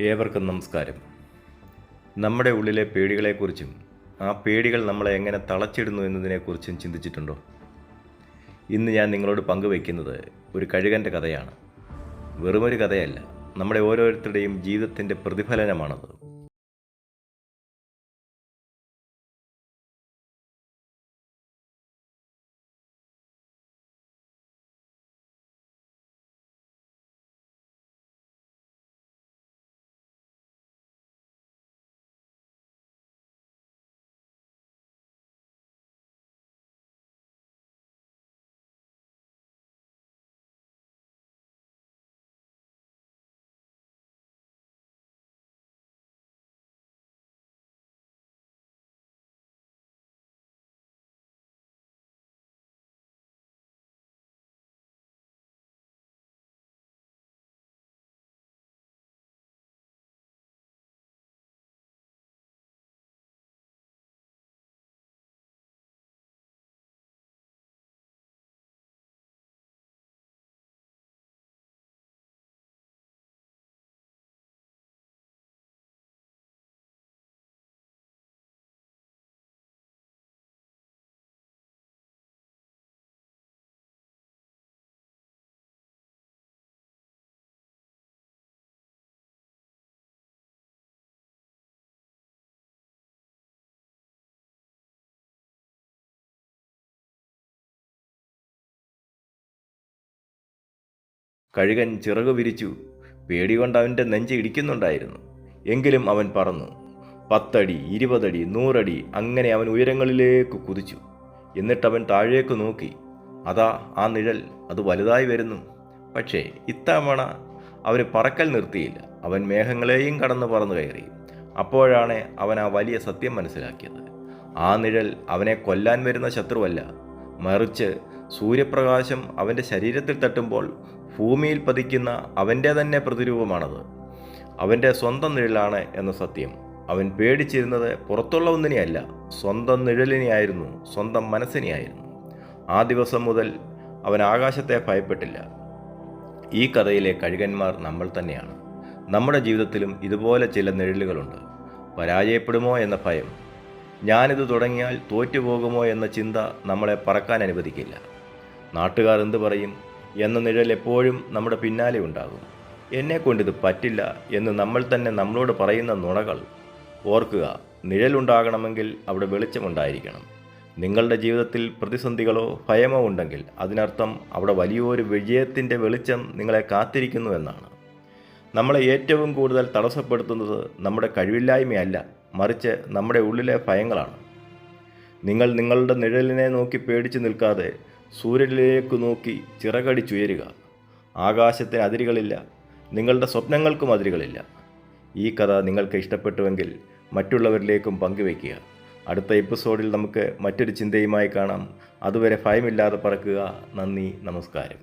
ഏവർക്കും നമസ്കാരം. നമ്മുടെ ഉള്ളിലെ പേടികളെക്കുറിച്ചും ആ പേടികൾ നമ്മളെ എങ്ങനെ തളച്ചിടുന്നു എന്നതിനെക്കുറിച്ചും ചിന്തിച്ചിട്ടുണ്ടോ? ഇന്ന് ഞാൻ നിങ്ങളോട് പങ്കുവയ്ക്കുന്നത് ഒരു കഴുകൻ്റെ കഥയാണ്. വെറുമൊരു കഥയല്ല, നമ്മുടെ ഓരോരുത്തരുടെയും ജീവിതത്തിൻ്റെ പ്രതിഫലനമാണത്. കഴുകൻ ചിറകു വിരിച്ചു. പേടികൊണ്ട് അവൻ്റെ നെഞ്ച് ഇടിക്കുന്നുണ്ടായിരുന്നു. എങ്കിലും അവൻ പറന്നു. 10 അടി, 20 അടി, 100 അടി, അങ്ങനെ അവൻ ഉയരങ്ങളിലേക്ക് കുതിച്ചു. എന്നിട്ടവൻ താഴേക്ക് നോക്കി. അതാ ആ നിഴൽ, അത് വലുതായി വരുന്നു. പക്ഷേ ഇത്തവണ അവന് പറക്കൽ നിർത്തിയില്ല. അവൻ മേഘങ്ങളെയും കടന്ന് പറന്നു കയറി. അപ്പോഴാണ് അവൻ ആ വലിയ സത്യം മനസ്സിലാക്കിയത്. ആ നിഴൽ അവനെ കൊല്ലാൻ വരുന്ന ശത്രുവല്ല, മറിച്ച് സൂര്യപ്രകാശം അവൻ്റെ ശരീരത്തിൽ തട്ടുമ്പോൾ ഭൂമിയിൽ പതിക്കുന്ന അവൻ്റെ തന്നെ പ്രതിരൂപമാണത്. അവൻ്റെ സ്വന്തം നിഴലാണ് എന്ന സത്യം. അവൻ പേടിച്ചിരുന്നത് പുറത്തുള്ള ഒന്നിനെയല്ല, സ്വന്തം നിഴലിനെയായിരുന്നു, സ്വന്തം മനസ്സിനെയായിരുന്നു. ആ ദിവസം മുതൽ അവൻ ആകാശത്തെ ഭയപ്പെട്ടില്ല. ഈ കഥയിലെ കഴുകന്മാർ നമ്മൾ തന്നെയാണ്. നമ്മുടെ ജീവിതത്തിലും ഇതുപോലെ ചില നിഴലുകളുണ്ട്. പരാജയപ്പെടുമോ എന്ന ഭയം, ഞാനിത് തുടങ്ങിയാൽ തോറ്റുപോകുമോ എന്ന ചിന്ത നമ്മളെ പറക്കാൻ അനുവദിക്കില്ല. നാട്ടുകാർ എന്ത് പറയും എന്ന നിഴൽ എപ്പോഴും നമ്മുടെ പിന്നാലെ ഉണ്ടാകും. എന്നെക്കൊണ്ടിത് പറ്റില്ല എന്ന് നമ്മൾ തന്നെ നമ്മളോട് പറയുന്ന നുണകൾ. ഓർക്കുക, നിഴലുണ്ടാകണമെങ്കിൽ അവിടെ വെളിച്ചമുണ്ടായിരിക്കണം. നിങ്ങളുടെ ജീവിതത്തിൽ പ്രതിസന്ധികളോ ഭയമോ ഉണ്ടെങ്കിൽ അതിനർത്ഥം അവിടെ വലിയൊരു വിജയത്തിൻ്റെ വെളിച്ചം നിങ്ങളെ കാത്തിരിക്കുന്നു എന്നാണ്. നമ്മളെ ഏറ്റവും കൂടുതൽ തടസ്സപ്പെടുത്തുന്നത് നമ്മുടെ കഴിവില്ലായ്മയല്ല, മറിച്ച് നമ്മുടെ ഉള്ളിലെ ഭയങ്ങളാണ്. നിങ്ങൾ നിങ്ങളുടെ നിഴലിനെ നോക്കി പേടിച്ചു നിൽക്കാതെ സൂര്യനിലേക്ക് നോക്കി ചിറകടിച്ചുയരുക. ആകാശത്തിന് അതിരുകളില്ല, നിങ്ങളുടെ സ്വപ്നങ്ങൾക്കും അതിരുകളില്ല. ഈ കഥ നിങ്ങൾക്ക് ഇഷ്ടപ്പെട്ടുവെങ്കിൽ മറ്റുള്ളവരിലേക്കും പങ്കുവയ്ക്കുക. അടുത്ത എപ്പിസോഡിൽ നമുക്ക് മറ്റൊരു ചിന്തയുമായി കാണാം. അതുവരെ ഭയമില്ലാതെ പറക്കുക. നന്ദി, നമസ്കാരം.